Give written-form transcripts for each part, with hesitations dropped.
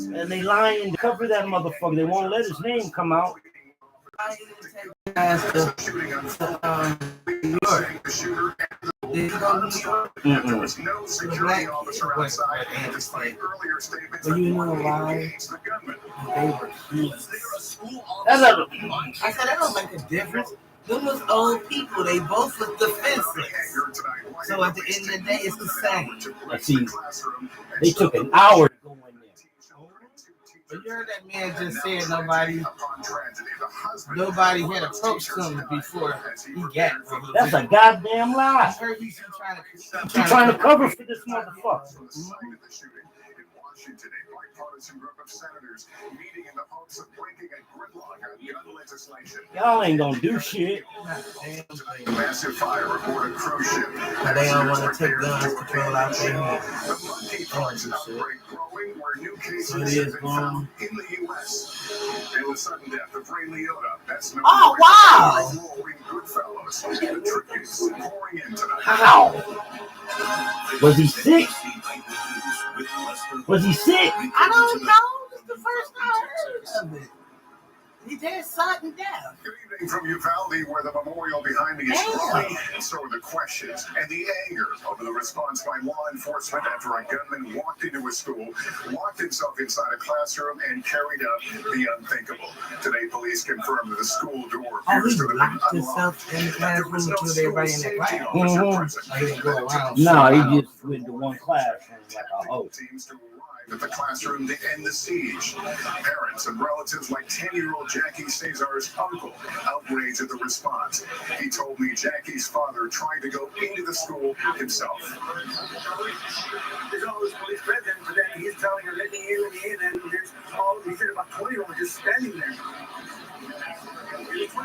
And they lying to cover that motherfucker. They won't let his name come out. I didn't take the ass to New York. Did you go to New York? There was no security officer outside, despite earlier statements But that you know one why? engaged the gunman. They were kids. I said that don't make a difference. Them was old people. They both was defenseless. So at the end of the day, it's the same. Let's see. They took an hour to go in there. But you heard that man just said nobody had approached him before he got where he That's went. a goddamn lie. I heard he's He's trying to cover for this motherfucker. A bipartisan group of senators meeting in the hopes of breaking a gridlock on gun legislation. Y'all ain't gonna do shit. Massive fire aboard a cruise ship. They don't want to take guns control out their hands. The monkeypox outbreak growing where new cases have been found in the U.S. And the sudden death of Ray Liotta. That's no Oh, wow. rolling Goodfellas. The tributes pouring in tonight. How? Was he sick? Was he sick? I don't know. This is the first time I heard of it. He did sudden death. Good evening from Uvalde, where the memorial behind me is growing, and so are the questions and the anger over the response by law enforcement after a gunman walked into a school, locked himself inside a classroom, and carried out the unthinkable. Today, police confirmed that the school door appears to have been locked unlocked. himself in the classroom and killed everybody in that class. Mm-hmm. I didn't go around. No, he just went to one classroom like a hoe. Teams to arrive at the classroom to end the siege. Parents and relatives like 10-year-old Jackie Cesar's uncle outraged at the response. He told me Jackie's father tried to go into the school himself. There's always police present, but then he's telling her, let me in, and there's all, he said about 20 of them just standing there.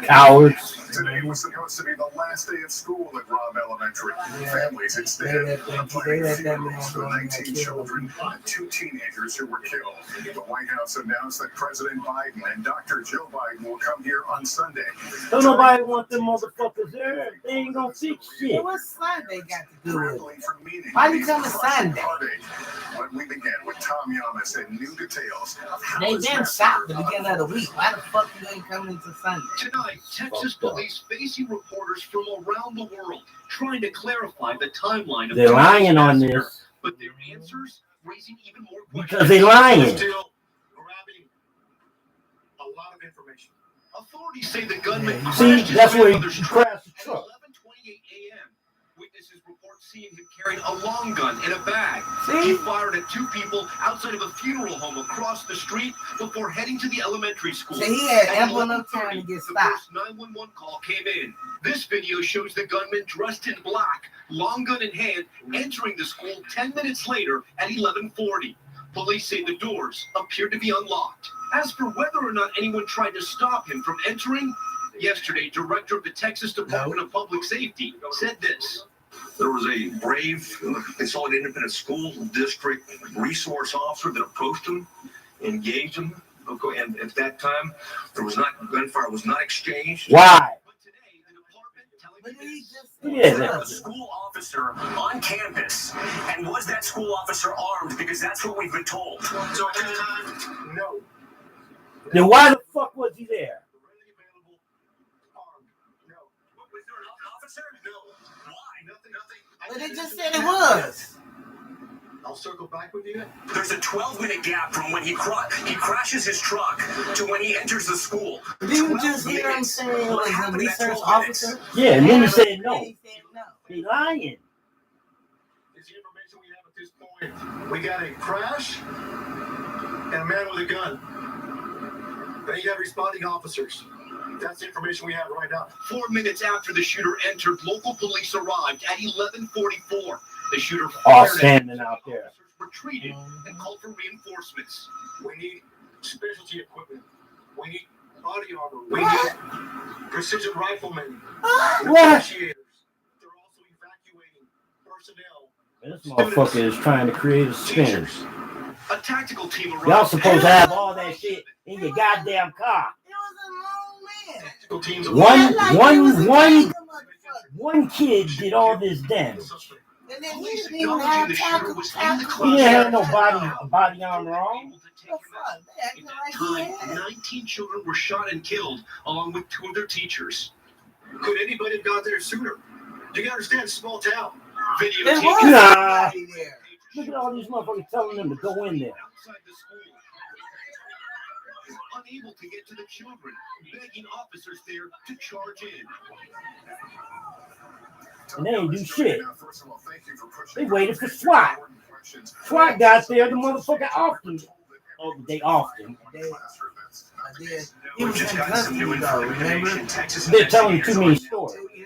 Cowards. Today was supposed to be the last day of school at Robb Elementary. Families instead of playing funerals for 19 children and 2 teenagers who were killed. The White House announced that President Biden and Dr. Joe Biden will come here on Sunday. Don't nobody want them motherfuckers there. They ain't gonna fix shit. What Sunday got to do with it? For meaning. Why you come to Sunday? But we begin with Tom Yamas and new details of how They his been massive shot at the beginning of the week. Why the fuck you ain't coming to Sunday? Tonight, Texas police facing reporters from around the world trying to clarify the timeline of They're lying on this. But their answers raising even more questions. Because they lying. Still grabbing a lot of information. Authorities say the gunman See, that's where he crashed crashed the at truck. 11:28 a.m. Witnesses report seeing him carrying a long gun in a bag. See? He fired at 2 people outside of a funeral home across the street before heading to the elementary school. So he had At ample enough time to 11:30, get the stopped. first 911 call came in. This video shows the gunman dressed in black, long gun in hand, entering the school 10 minutes later at 11:40. Police say the doors appeared to be unlocked. As for whether or not anyone tried to stop him from entering, yesterday, Director of the Texas Department of Public Safety said this. There was a brave, they saw an independent school district resource officer that approached him, engaged him, and at that time, gunfire was not exchanged. Why? But today, the department telling But me he this. just Yeah. A school officer on campus, and was that school officer armed? Because that's what we've been told. So at this time, no. Then why the fuck was he there? Readily available, armed, no. Was there an officer? No. Why? Nothing. But they just said it was. I'll circle back with you. There's a 12-minute gap from when he crashes his truck to when he enters the school. Didn't you just hear him say it What was a happened in that research 12 minutes? officer? Yeah, and then he said And no. he said no. They lying. It's the information we have at this point. We got a crash and a man with a gun. Then you got responding officers. That's the information we have right now. 4 minutes after the shooter entered, local police arrived at 11:44. The shooter All fired at standing out there. officers, retreated, and called for reinforcements. We need specialty equipment. We need body armor. We need precision riflemen. What? Negotiators. They're also evacuating personnel. This motherfucker is trying to create a spin. A tactical team arrived. Y'all supposed to have all that shit in your goddamn car. It was a long man. Tactical teams. One- Like he was a one- gangster motherfucker. One kid did all this damage. And then he Police didn't even acknowledging have the time shooter to was in the tackle. classroom. He didn't have no body armor on. Able to take The him out. fuck? They acting In that like he time, had. 19 children were shot and killed, along with 2 of their teachers. Could anybody have got there sooner? You gotta understand, it's a small town. Video There taken was Nah. somebody there. Look at all these motherfuckers telling them to go in there. outside the school. Unable to get to the children, begging officers there to charge in. And they ain't do shit. First of all, thank you for pushing They waited for SWAT. SWAT got there, the motherfucker often. Oh, they often. Then he We was just in got some new custody though, remember? information. Texas They're telling too many investigators stories. He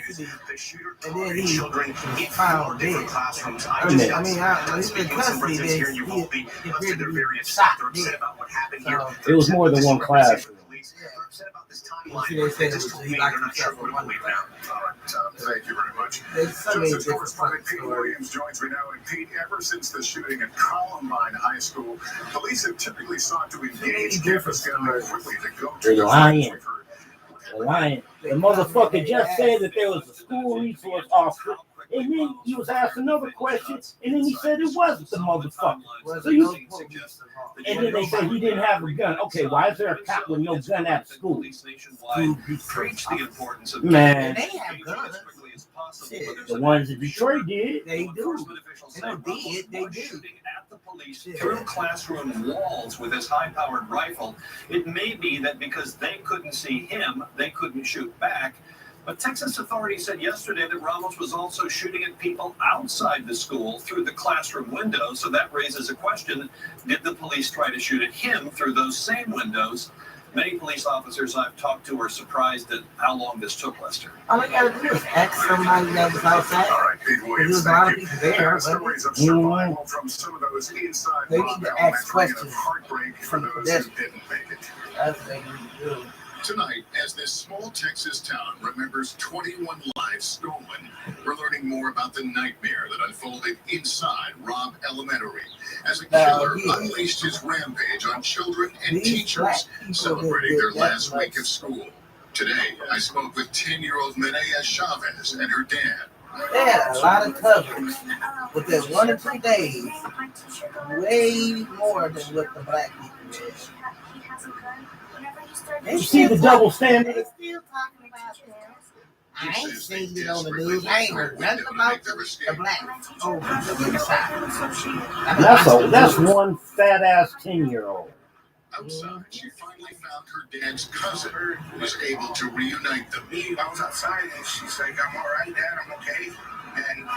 was in custody. The shooter And then targeted he children in found 4 different dead. classrooms. I just mean, got he's done in speaking with some custody, residents here in he Uvalde. appeared Listed to their be various shot they're upset dead. about what happened So, here. It was more than one class. They're upset about this you timeline. see, they said it just was told he me locked they're not sure himself in what to one believe now. All right, thank you very much. There's so many Justice different correspondent Pete stories. Williams joins me now. And Pete, ever since the shooting at Columbine High School, police have typically sought to engage campus gunmen quickly to go to They're the lying. They're lying. The motherfucker just said that there was a school resource officer, and then he was asked another question, and then he said it wasn't the motherfucker. So you, and then they said he didn't have a gun. Okay, why is there a cop with no gun at school? Police nationwide preach the importance of Man, They have guns. Shit. the ones in Detroit did. They do. Enforcement officials They say don't Ramos did, they was do. shooting at the police Yeah. through classroom walls with his high-powered rifle. It may be that because they couldn't see him, they couldn't shoot back. But Texas authorities said yesterday that Ramos was also shooting at people outside the school through the classroom windows. So that raises a question. Did the police try to shoot at him through those same windows? Many police officers I've talked to are surprised at how long this took, Lester. All I gotta do is ask somebody that was outside. All right, Pete There Williams, was a lot of thank you. people there, but Stories of survival from some of those inside They need Robb to ask Elementary and questions of heartbreak for from those who pedestrians. didn't make it. that's what they need to do. Tonight, as this small Texas town remembers 21 lives stolen, we're learning more about the nightmare that unfolded inside Robb Elementary as a killer unleashed his rampage on children and These black teachers people celebrating that their did last that week much. of school. Today, I spoke with 10-year-old Minaya Chavez and her dad. They had a lot of coverage within 1 or 2 days, way more than what the black people did. You see the double standard? They still talking about them. I ain't seen it on the news. I ain't heard nothing about the black soldiers that been shot. That's one fat ass 10-year-old. Outside, she finally found her dad's cousin, who was able to reunite them. I was outside and she's like, I'm all right, Dad, I'm okay. And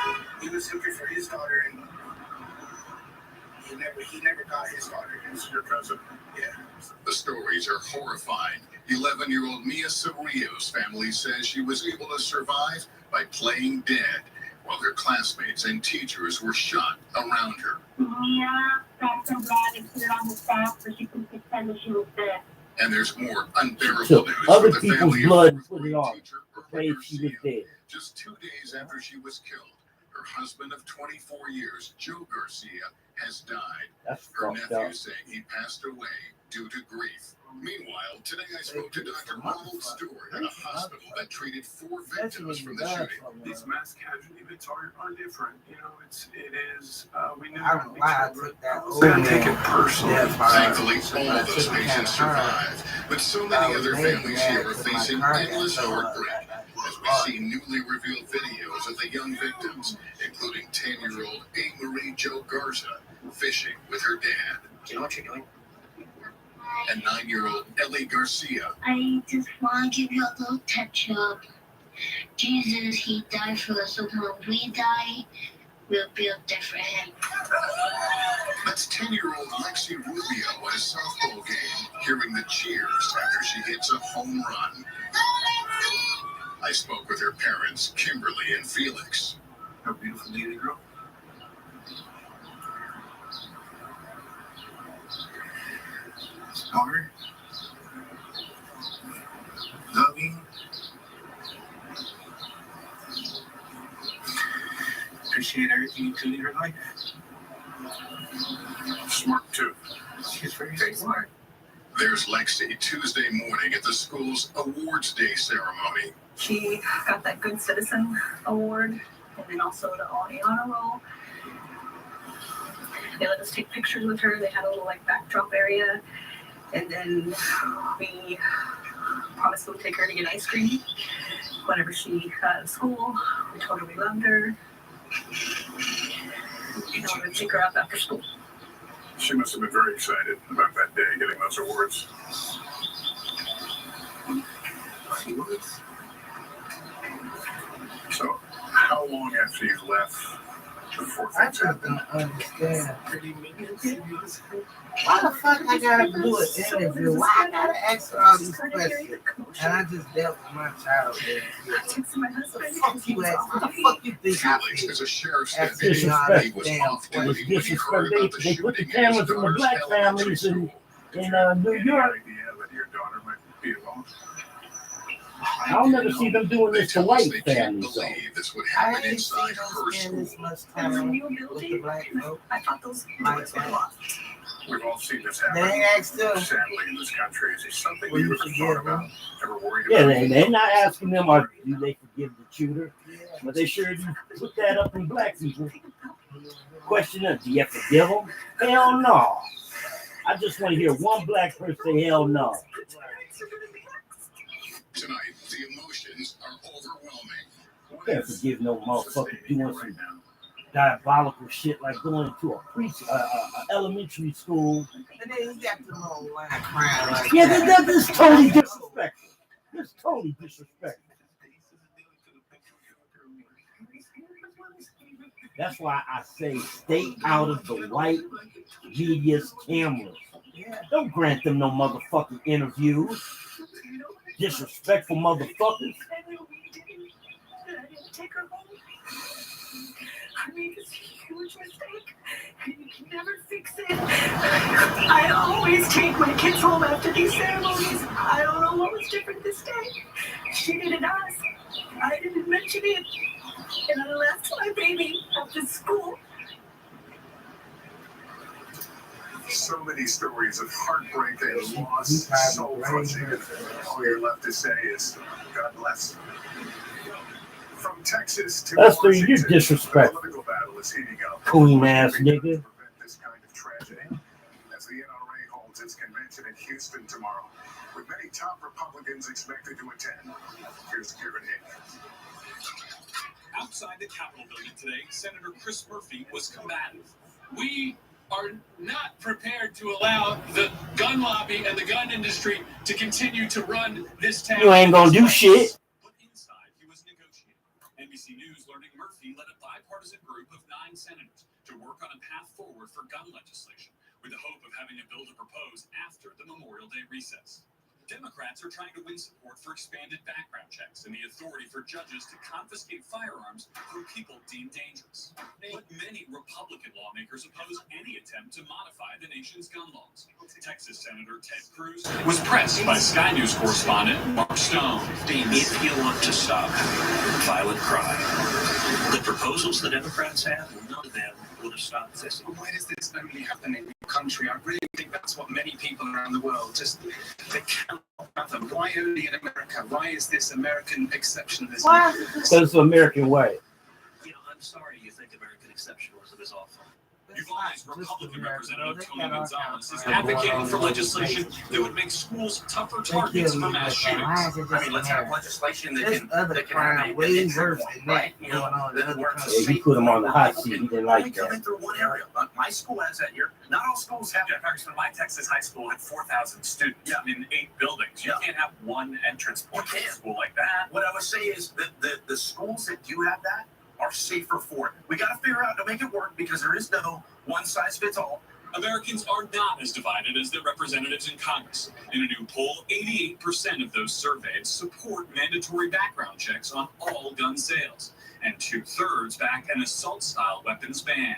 he was looking for his daughter and he never got his daughter. It's your cousin. Yeah. The stories are horrifying. 11-year-old Mia Cerrillo's family says she was able to survive by playing dead, while her classmates and teachers were shot around her. Mia got some bag and put it on the staff so she could pretend that she was dead. And there's more unbearable Took news other for the people's family blood of and put it on. teacher Afraid she was dead. Just 2 days after she was killed, her husband of 24 years, Joe Garcia, has died. That's Her fucked nephew up. saying he passed away due to grief. Meanwhile, today I spoke to Dr. Ronald Stewart at a hospital that treated 4 victims from the shooting. These mass casualty events are different. You know, we knew I don't know why I took that. it's gonna take it personally. Thankfully, all of those patients survived, but so many other families here are facing endless heartbreak as we see newly revealed videos of the young victims, including 10-year-old A. Marie Jo Garza fishing with her dad, You know what you're doing? and 9-year-old Ellie Garcia. I just want to give you a little touch up. Jesus, he died for us, so when we die, we'll be up there for him. That's 10-year-old Lexi Rubio at a softball game, hearing the cheers after she hits a home run. I spoke with her parents, Kimberly and Felix. How beautiful do you grow? Daughter, loving, appreciate everything you do in your life. Smart too. She's very smart. There's Lexi Tuesday morning at the school's awards day ceremony. She got that Good Citizen Award and then also the Audi honor roll. They let us take pictures with her. They had a little like backdrop area, and then we promised we would take her to get ice cream whenever she got out of school. We told her we loved her. We would take her out after school. She must have been very excited about that day, getting those awards. She was. So, how long after you left before I things just happened? don't understand. Why the fuck I gotta do an interview? Why I gotta ask her all these questions? And I just dealt with my child there. I texted my husband. Fuck you, ask. What the fuck you think I Felix feel? is a sheriff's That's deputy. disrespect. He was Damn off duty when he disrespect. heard about the They put the shooting cameras at his in the daughter's black elementary families in school. New Any York. idea that your daughter might be alone? I'll never see them doing this to white families. So. Believe this would I happen ain't seen inside them her spend school. this much And the time new with the building. black folk. I thought those Like doors were that. locked. We've all seen this They happen. ain't asked them. Sadly, in this country, is there something Will you you ever forgive thought them? about? Ever worried Yeah, about? they're not asking them, or do they forgive the shooter? Yeah. But they sure do put that up in black people. Question them, do you forgive them? Hell no. I just want to hear one black person say hell no. Tonight, the emotions are overwhelming. What Can't is forgive no motherfucker sustaining you doing right some now? diabolical shit like going to a elementary school. And then he got them online crying like Yeah, that. that's totally disrespectful. That's totally disrespectful. That's why I say stay out of the white media's cameras. Don't grant them no motherfucking interviews. Disrespectful motherfuckers. Take her home. I made this huge mistake, and you can never fix it. I always take my kids home after these ceremonies. I don't know what was different this day. She didn't ask. I didn't mention it. And I left my baby after school. So many stories of heartbreak and loss, soul crushing, and all you're left to say is, God bless. From Texas to That's the Washington, you disrespect. the political battle is heating up. Coon ass nigga. To prevent this kind of tragedy, as the NRA holds its convention in Houston tomorrow, with many top Republicans expected to attend. Here's Kieran Hick. Outside the Capitol building today, Senator Chris Murphy was combative. We are not prepared to allow the gun lobby and the gun industry to continue to run this town. You ain't gonna do shit. But inside, he was negotiating. NBC News learning Murphy led a bipartisan group of 9 senators to work on a path forward for gun legislation, with the hope of having a bill to propose after the Memorial Day recess. Democrats are trying to win support for expanded background checks and the authority for judges to confiscate firearms from people deemed dangerous. But many Republican lawmakers oppose any attempt to modify the nation's gun laws. Texas Senator Ted Cruz was pressed by Sky News correspondent Mark Stone. If you want to stop violent crime, the proposals the Democrats have, none of them would have stopped this. Why does this only happen in your country? I really think that's what many people around the world just, they cannot fathom. Why only in America? Why is this American exceptionalism? Because it's the American way. You know, I'm sorry you think American exceptionalism is awful. Uvalde's Republican Representative Tony Gonzalez is advocating for legislation that would make schools tougher targets for mass shootings. I mean, let's have legislation that There's can other crime way worse than that going on in other Yeah, countries. he put him on the hot seat. He didn't like Coming that. through one area. My school has that here. Not all schools have that. Congressman, my Texas high school had 4,000 students in 8 buildings. You can't have one entrance point to a school like that. What I would say is that the schools that do have that are safer for it. We got to figure out to make it work because there is no one size fits all. Americans are not as divided as their representatives in Congress. In a new poll, 88% of those surveyed support mandatory background checks on all gun sales, and 2/3 back an assault-style weapons ban.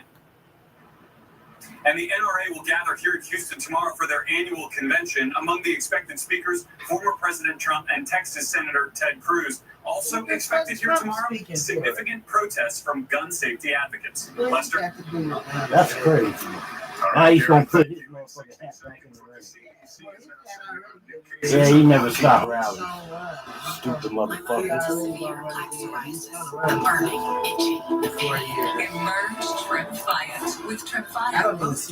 And the NRA will gather here in Houston tomorrow for their annual convention. Among the expected speakers, former President Trump and Texas Senator Ted Cruz. Also expected here tomorrow, significant protests from gun safety advocates. Lester? That's crazy. Now he's gonna put his motherfucking hat back in the ring. Yeah, he never stopped rallying. Stupid motherfucker. Severe plaque psoriasis, burning, itching, pain. Emerge Tremfya with Tremfya.